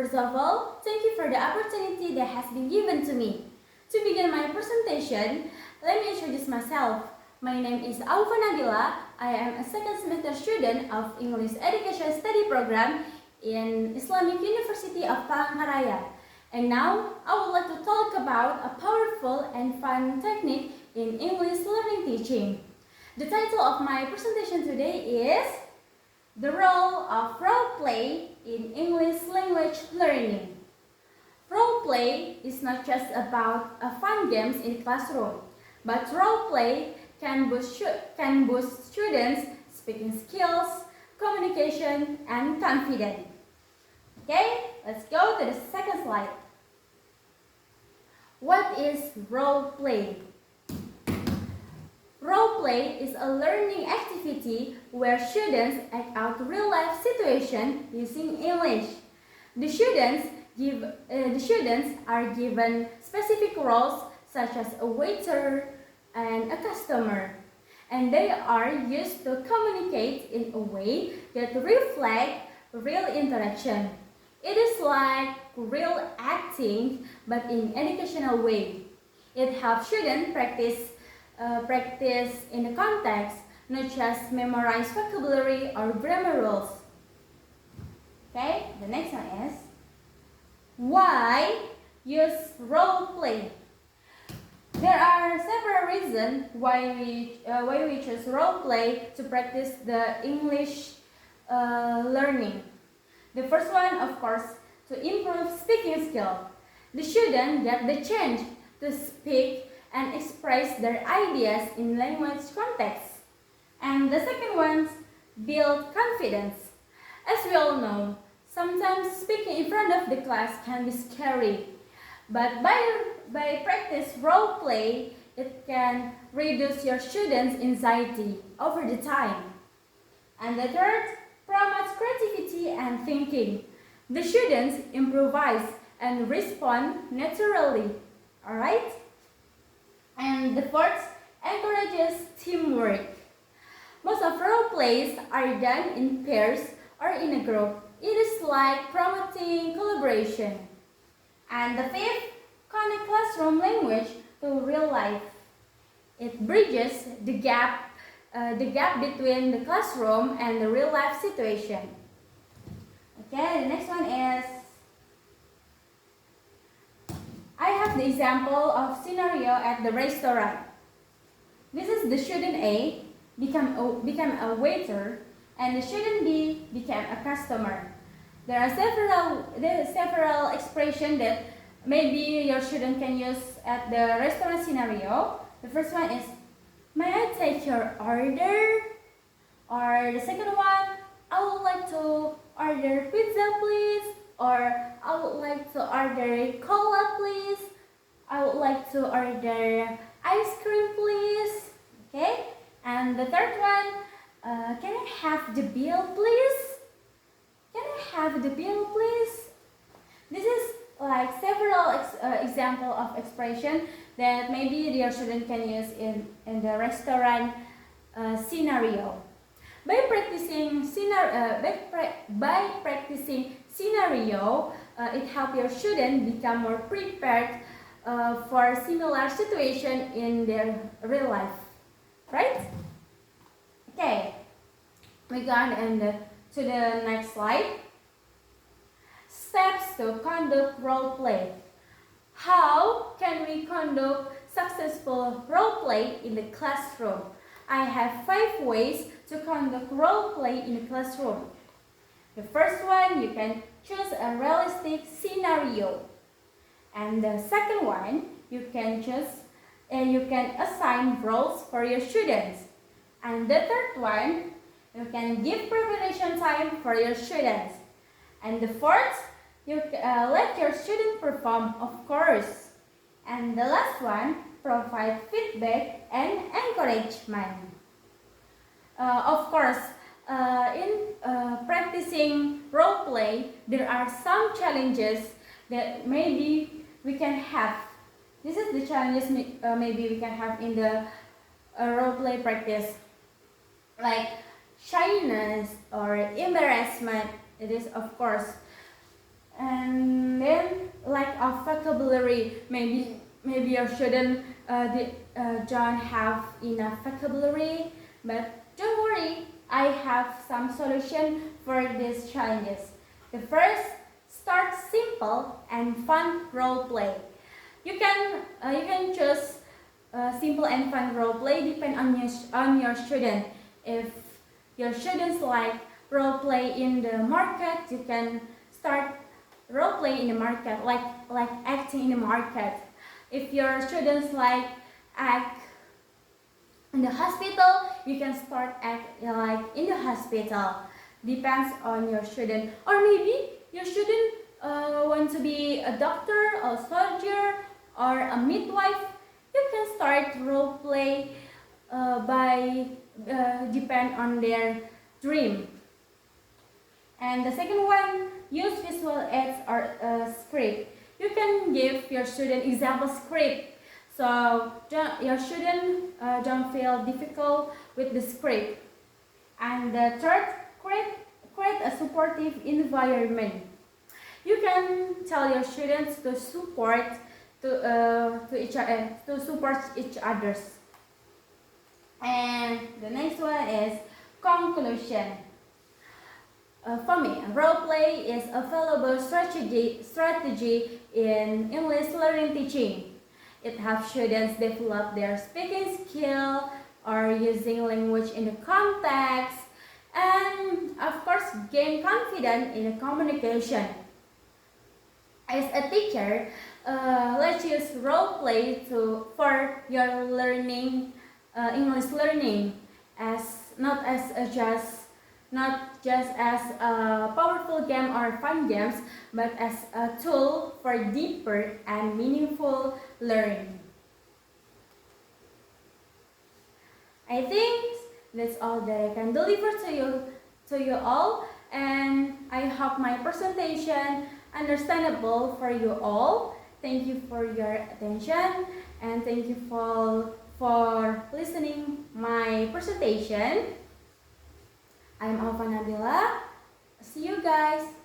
First of all, thank you for the opportunity that has been given to me. To begin my presentation, let me introduce myself. My name is Aufa Nabila. I am a second semester student of English Education Study Program in Islamic University of Palangkaraya. And now, I would like to talk about a powerful and fun technique in English learning teaching. The title of my presentation today is The Role of Role Play in English Language Learning. Role play is not just about fun games in the classroom, but role play can boost students' speaking skills, communication, and confidence. Okay, let's go to the second slide. What is role play? Role play is a learning activity where students act out real-life situations using English. The students are given specific roles such as a waiter and a customer, and they are used to communicate in a way that reflects real interaction. It is like real acting, but in educational way. It helps students practice in the context, not just memorize vocabulary or grammar rules. Okay, the next one is why use role play? There are several reasons why we choose role play to practice the English learning. The first one, of course, to improve speaking skill. The student get the chance to speak and express their ideas in language context. And the second one, build confidence. As we all know, sometimes speaking in front of the class can be scary. But by practice role play, it can reduce your students' anxiety over the time. And the third, promotes creativity and thinking. The students improvise and respond naturally. Alright? And the fourth, encourages teamwork. Most of role plays are done in pairs or in a group. It is like promoting collaboration. And the fifth, connect classroom language to real life. It bridges the gap between the classroom and the real life situation. Okay, the next one is I have the example of scenario at the restaurant. This is the student A become a waiter, and the student B became a customer. There are several expressions that maybe your student can use at the restaurant scenario. The first one is, may I take your order? Or the second one, I would like to order pizza please. Or I would like to order cola please. I would like to order ice cream please. Okay? And the third one, can I have the bill please? Can I have the bill please? This is like several example of expression that maybe your student can use in the restaurant scenario. By practicing scenario, it helps your student become more prepared for similar situation in their real life, right? Okay, we go on to the next slide. Steps to conduct role play. How can we conduct successful role play in the classroom? I have 5 ways to conduct role play in the classroom. The first one, you can choose a realistic scenario. And the second one, you can assign roles for your students. And the third one, you can give preparation time for your students. And the fourth, you let your student perform, of course. And the last one, provide feedback and encouragement. Of course, in practicing role play, there are some challenges that maybe we can have. This is the challenges maybe we can have in the role play practice, like shyness or embarrassment. It is, of course, And then lack of vocabulary. Maybe your student don't have enough vocabulary, but don't worry, I have some solution for these challenges. The first, start simple and fun role play. You can choose simple and fun role play depend on your student. If your students like role play in the market, you can start role play in the market, like acting in the market. If your students like act in the hospital, you can start act like in the hospital. Depends on your student. Or maybe your student want to be a doctor, a soldier, or a midwife. You can start role play by depend on their dream. And the second one, use visual aids or script. You can give your student example script, so your student don't feel difficult with the script. And the third, create a supportive environment. You can tell your students to support to support each others. And the next one is conclusion. For me, role play is a valuable strategy in English learning teaching. It helps students develop their speaking skill or using language in the context, and of course gain confidence in the communication. As a teacher, let's use role play for your learning, English learning, as not just as a powerful game or fun games, but as a tool for deeper and meaningful learning. I think that's all that I can deliver to you all, and I hope my presentation understandable for you all. Thank you for your attention, and thank you for listening my presentation. I'm Alfa Nabila. See you guys.